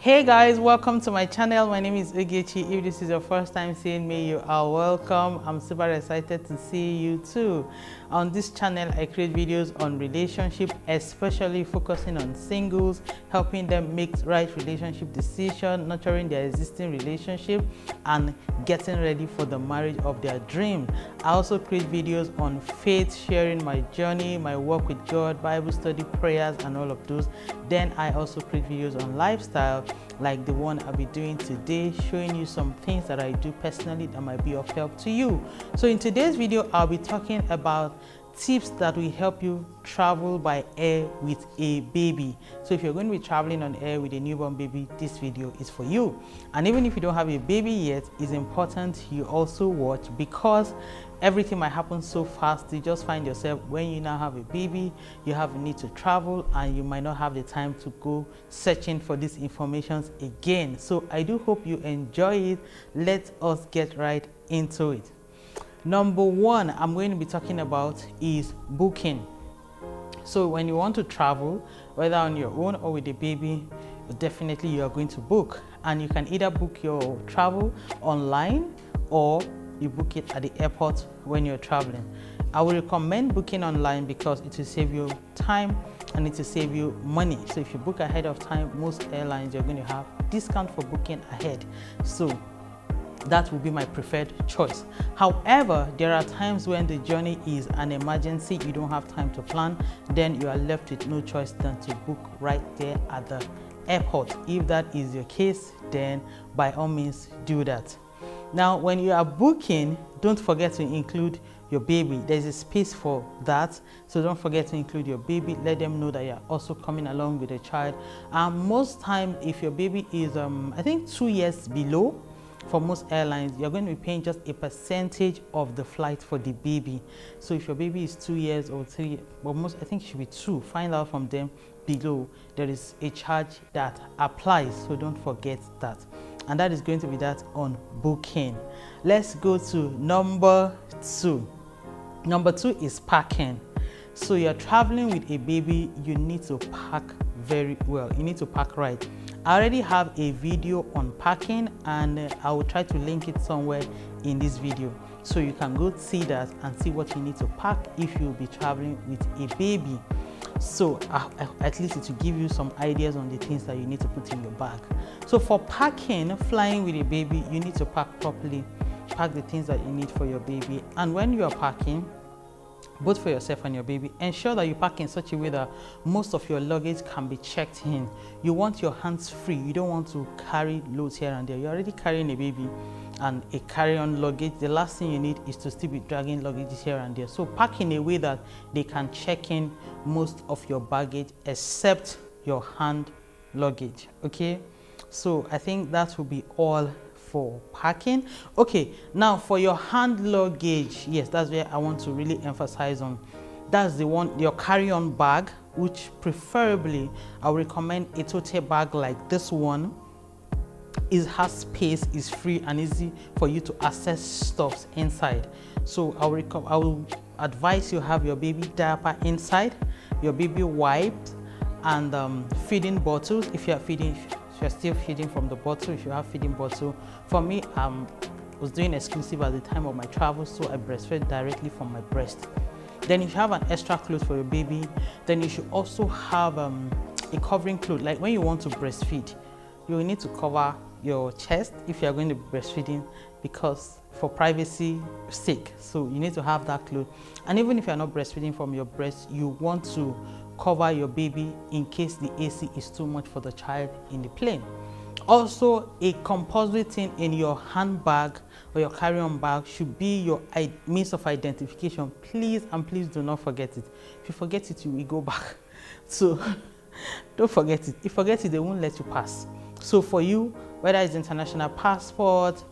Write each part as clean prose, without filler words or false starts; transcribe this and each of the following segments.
Hey guys, welcome to my channel. My name is Ogechi. If this is your first time seeing me, you are welcome. I'm super excited to see you too. On this channel, I create videos on relationship, especially focusing on singles, helping them make right relationship decisions, nurturing their existing relationship, and getting ready for the marriage of their dream. I also create videos on faith, sharing my journey, my work with God, Bible study, prayers, and all of those. Then I also create videos on lifestyle, like the one I'll be doing today, showing you some things that I do personally that might be of help to you. So in today's video, I'll be talking about tips that will help you travel by air with a baby. So if you're going to be traveling on air with a newborn baby, this video is for you. And even if you don't have a baby yet, it's important you also watch, because everything might happen so fast. You just find yourself, when you now have a baby, you have a need to travel and you might not have the time to go searching for these informations again. So I do hope you enjoy it. Let us get right into it. Number one I'm going to be talking about is booking. So when you want to travel, whether on your own or with a baby, definitely you are going to book. And you can either book your travel online or you book it at the airport when you're traveling. I will recommend booking online because it will save you time and it will save you money. So if you book ahead of time, most airlines, you're going to have discount for booking ahead. So that will be my preferred choice. However, there are times when the journey is an emergency, you don't have time to plan, then you are left with no choice than to book right there at the airport. If that is your case, then by all means do that. Now, when you are booking, don't forget to include your baby. There's a space for that, so don't forget to include your baby. Let them know that you're also coming along with a child. Most time, if your baby is I think 2 years below, for most airlines, you're going to be paying just a percentage of the flight for the baby. So if your baby is 2 years or 3, but most, I think it should be 2, find out from them below. There is a charge that applies, so don't forget that. And that is going to be that on booking. Let's go to number 2. Number 2 is packing. So you're traveling with a baby, you need to pack very well. You need to pack right. I already have a video on packing, and I will try to link it somewhere in this video, so you can go see that and see what you need to pack if you'll be traveling with a baby. So at least it will give you some ideas on the things that you need to put in your bag. So for packing, flying with a baby, you need to pack properly. Pack the things that you need for your baby. And when you are packing, both for yourself and your baby, ensure that you pack in such a way that most of your luggage can be checked in. You want your hands free. You don't want to carry loads here and there. You're already carrying a baby and a carry-on luggage. The last thing you need is to still be dragging luggage here and there. So pack in a way that they can check in most of your baggage except your hand luggage. Okay, so I think that will be all for packing. Okay, now for your hand luggage, yes, that's where I want to really emphasize on. That's the one, your carry-on bag, which preferably I would recommend a tote bag like this one. It has space, is free and easy for you to access stuffs inside. So I will advise you have your baby diaper inside, your baby wipes, and feeding bottles if you are feeding. If you're still feeding from the bottle, if you have feeding bottle. For me, I was doing exclusive at the time of my travel, so I breastfed directly from my breast. Then if you have an extra clothes for your baby, then you should also have a covering cloth. Like when you want to breastfeed, you will need to cover your chest if you are going to be breastfeeding, because for privacy sake. So you need to have that cloth. And even if you are not breastfeeding from your breast, you want to cover your baby in case the AC is too much for the child in the plane. Also, a compulsory thing in your handbag or your carry-on bag should be your means of identification. Please and please do not forget it. If you forget it, you will go back. So don't forget it. If you forget it, they won't let you pass. So for you, whether it's international passport,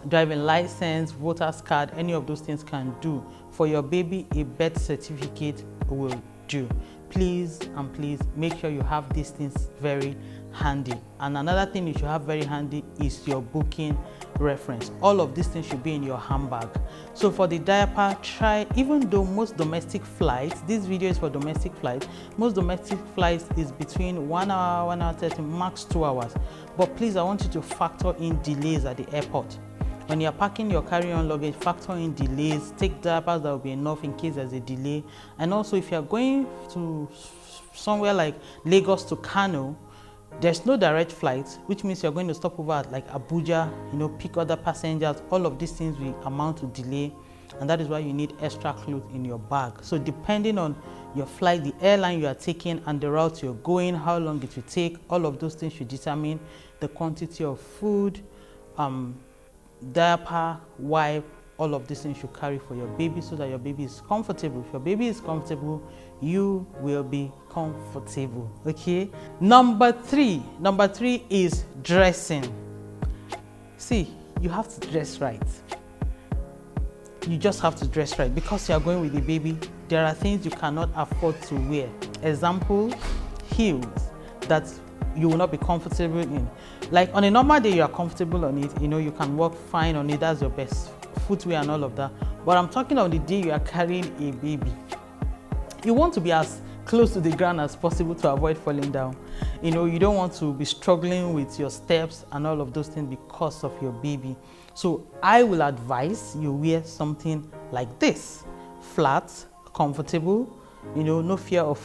driving license, voter's card, any of those things can do. For your baby, a birth certificate will do. Please and please make sure you have these things very handy. And another thing you should have very handy is your booking reference. All of these things should be in your handbag. So for the diaper, try, even though most domestic flights, this video is for domestic flights, most domestic flights is between 1 hour, 1 hour 30, max 2 hours. But please, I want you to factor in delays at the airport. When you're packing your carry-on luggage, factor in delays, take diapers that will be enough in case there's a delay. And also, if you're going to somewhere like Lagos to Kano, there's no direct flight, which means you're going to stop over at like Abuja, pick other passengers. All of these things will amount to delay, and that is why you need extra clothes in your bag. So depending on your flight, the airline you are taking, and the route you're going, how long it will take, all of those things should determine the quantity of food, diaper, wipe, all of these things you carry for your baby so that your baby is comfortable. If your baby is comfortable, you will be comfortable. Okay. Number three is dressing. See, you have to dress right. You just have to dress right because you are going with the baby. There are things you cannot afford to wear. Example, heels that you will not be comfortable in. Like on a normal day, you are comfortable on it. You can walk fine on it. That's your best footwear and all of that. But I'm talking on the day you are carrying a baby. You want to be as close to the ground as possible to avoid falling down. You don't want to be struggling with your steps and all of those things because of your baby. So I will advise you wear something like this, flat, comfortable, no fear of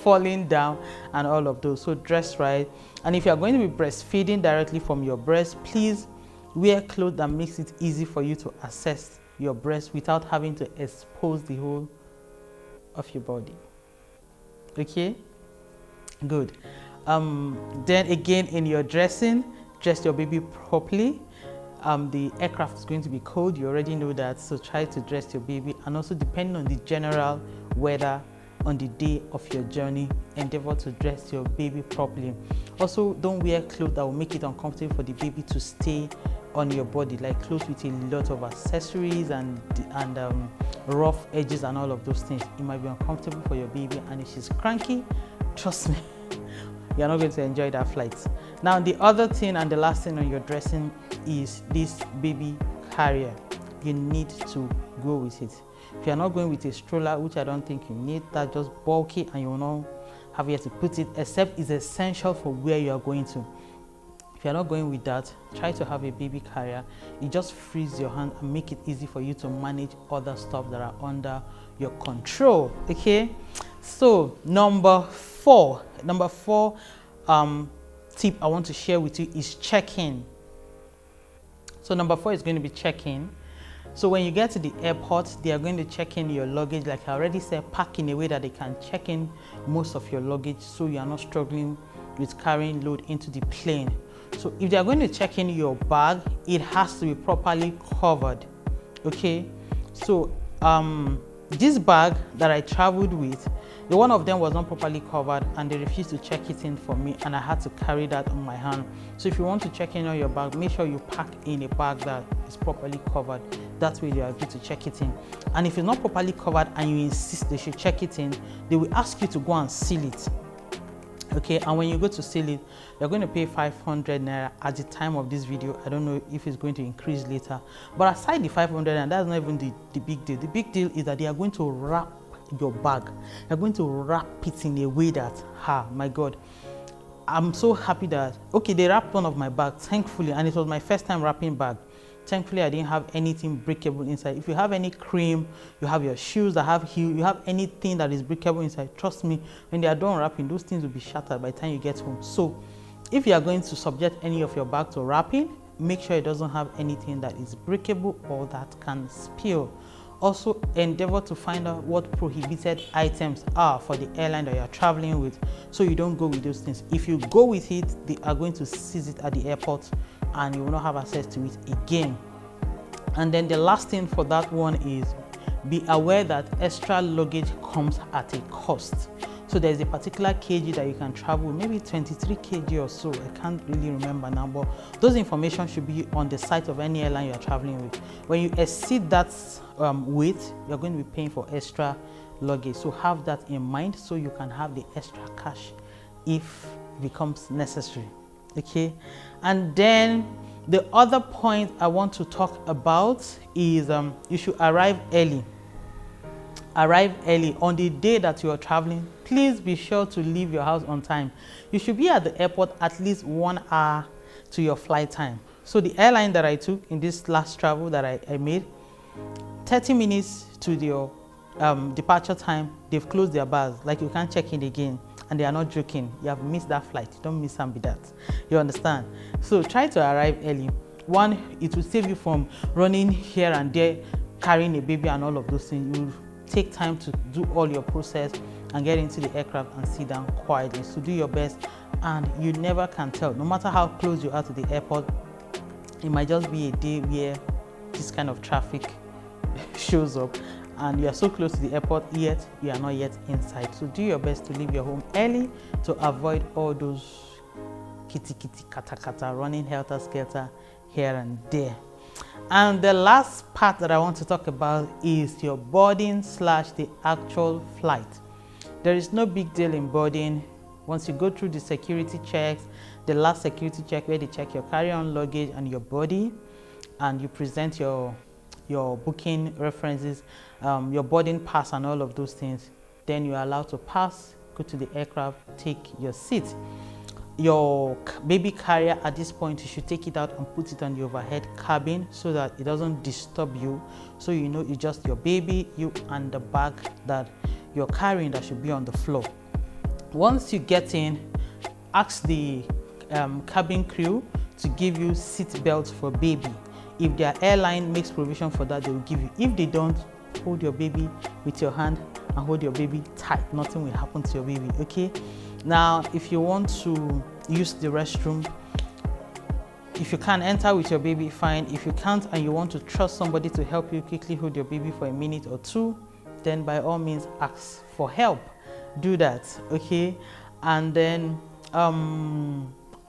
falling down and all of those. So dress right. And if you are going to be breastfeeding directly from your breast, please wear clothes that makes it easy for you to access your breast without having to expose the whole of your body. Okay, good. Then again, in your dressing, dress your baby properly. The aircraft is going to be cold, you already know that, so try to dress your baby. And also, depending on the general weather on the day of your journey, endeavor to dress your baby properly. Also, don't wear clothes that will make it uncomfortable for the baby to stay on your body, like clothes with a lot of accessories and rough edges and all of those things. It might be uncomfortable for your baby, and if she's cranky, trust me, you're not going to enjoy that flight. Now, the other thing and the last thing on your dressing is this baby carrier. You need to go with it. If you're not going with a stroller, which I don't think you need, that's just bulky and you will not have where to put it, except it's essential for where you are going to. If you're not going with that, try to have a baby carrier. It just frees your hand and make it easy for you to manage other stuff that are under your control. Okay, so number four tip I want to share with you is check-in. So number 4 is going to be check-in. So when you get to the airport, they are going to check in your luggage. Like I already said, pack in a way that they can check in most of your luggage so you are not struggling with carrying load into the plane. So if they are going to check in your bag, it has to be properly covered. Okay, so this bag that I traveled with, the one of them was not properly covered and they refused to check it in for me, and I had to carry that on my hand. So if you want to check in on your bag, make sure you pack in a bag that is properly covered. That way they are able to check it in. And if it's not properly covered and you insist they should check it in, they will ask you to go and seal it. Okay, and when you go to seal it, you're going to pay 500 naira at the time of this video. I don't know if it's going to increase later, but aside the 500, and that's not even the big deal. The big deal is that they are going to wrap your bag. They're going to wrap it in a way that, my God, I'm so happy that, okay, they wrapped one of my bags, thankfully, and it was my first time wrapping bag. Thankfully, I didn't have anything breakable inside. If you have any cream, you have your shoes that have heel, you have anything that is breakable inside, trust me, when they are done wrapping, those things will be shattered by the time you get home. So if you are going to subject any of your bag to wrapping, make sure it doesn't have anything that is breakable or that can spill. Also, endeavor to find out what prohibited items are for the airline that you are traveling with, so you don't go with those things. If you go with it, they are going to seize it at the airport and you will not have access to it again. And then the last thing for that one is be aware that extra luggage comes at a cost. So there's a particular kg that you can travel, maybe 23 kg or so. I can't really remember now, but those information should be on the site of any airline you are traveling with. When you exceed that weight, you're going to be paying for extra luggage. So have that in mind so you can have the extra cash if it becomes necessary. okay? And then the other point I want to talk about is you should arrive early. Arrive early on the day that you are traveling. Please be sure to leave your house on time. You should be at the airport at least 1 hour to your flight time. So the airline that I took in this last travel that I made, 30 minutes to your departure time, they've closed their bars. Like, you can't check in again, and they are not joking. You have missed that flight. Don't miss and be that. You understand? So try to arrive early. One, it will save you from running here and there, carrying a baby and all of those things. You take time to do all your process and get into the aircraft and sit down quietly. So do your best, and you never can tell. No matter how close you are to the airport, it might just be a day where this kind of traffic shows up and you are so close to the airport, yet you are not yet inside. So do your best to leave your home early to avoid all those kitty kata kata running helter skelter here and there. And the last part that I want to talk about is your boarding / the actual flight. There is no big deal in boarding. Once you go through the security checks, the last security check where they check your carry-on luggage and your body, and you present your booking references, your boarding pass and all of those things, then you're allowed to pass, go to the aircraft, take your seat. Your baby carrier, at this point, you should take it out and put it on the overhead cabin so that it doesn't disturb you. So you know it's just your baby, you, and the bag that you're carrying that should be on the floor. Once you get in, ask the cabin crew to give you seat belts for baby. If their airline makes provision for that, they will give you. If they don't, hold your baby with your hand and hold your baby tight. Nothing will happen to your baby, okay? Now, if you want to use the restroom, if you can enter with your baby, fine. If you can't and you want to trust somebody to help you quickly hold your baby for a minute or two, then by all means ask for help. Do that, okay? And then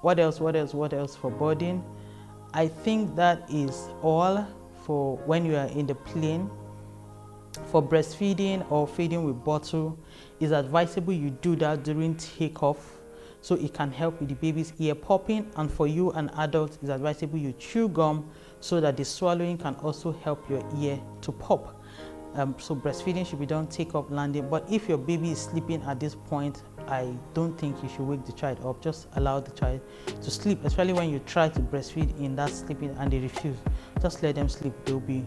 what else for boarding? I think that is all for when you are in the plane. For breastfeeding or feeding with bottle, it's advisable you do that during takeoff, so it can help with the baby's ear popping. And for you, an adult, it's advisable you chew gum so that the swallowing can also help your ear to pop. So breastfeeding should be done takeoff, landing. But if your baby is sleeping at this point, I don't think you should wake the child up. Just allow the child to sleep, especially when you try to breastfeed in that sleeping and they refuse. Just let them sleep. They'll be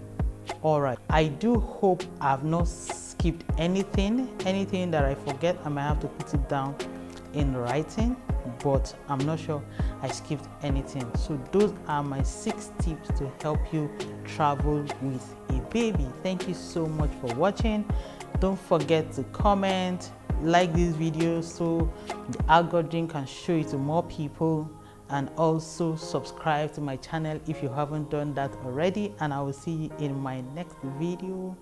all right. I do hope I've not skipped anything that I forget. I might have to put it down in writing, but I'm not sure I skipped anything. So those are my 6 tips to help you travel with a baby. Thank you so much for watching. Don't forget to comment, like this video so the algorithm can show it to more people, and also subscribe to my channel if you haven't done that already, and I will see you in my next video.